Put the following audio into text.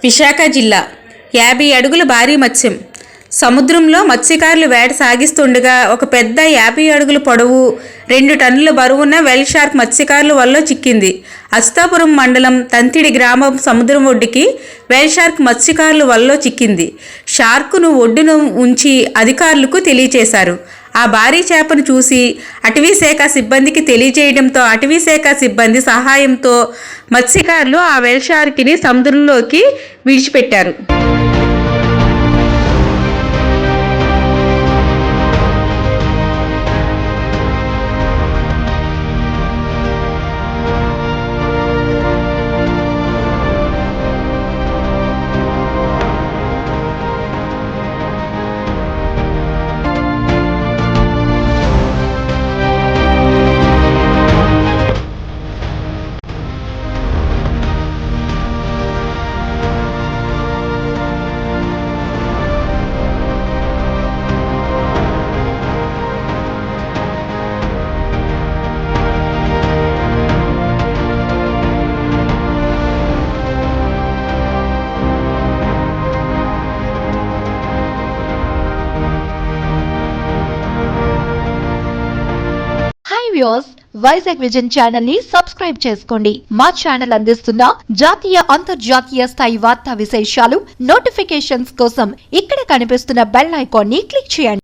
విశాఖ జిల్లా 50 అడుగుల భారీ మత్స్యం. సముద్రంలో మత్స్యకారులు వేట సాగిస్తుండగా ఒక పెద్ద 50 అడుగుల పొడవు 2 టన్నుల బరువున్న వెల్ షార్క్ మత్స్యకారుల వల్ల చిక్కింది. అచ్యుతాపురం మండలం తంతిడి గ్రామం సముద్రం ఒడ్డుకి వెల్ షార్క్ మత్స్యకారుల వల్ల చిక్కింది. షార్క్ను ఒడ్డున ఉంచి అధికారులకు తెలియజేశారు. ఆ భారీ చేపను చూసి అటవీశాఖ సిబ్బందికి తెలియజేయడంతో అటవీశాఖ సిబ్బంది సహాయంతో మత్స్యకారులు ఆ వెల్ షార్క్ని సముద్రంలోకి విడిచిపెట్టారు. వైజాగ్ విజన్ ఛానల్ ని సబ్స్క్రైబ్ చేసుకోండి. మా ఛానల్ అందిస్తున్న జాతీయ అంతర్జాతీయ స్థాయి వార్తా విశేషాలు నోటిఫికేషన్స్ కోసం ఇక్కడ కనిపిస్తున్న బెల్ ఐకాన్ ని క్లిక్ చేయండి.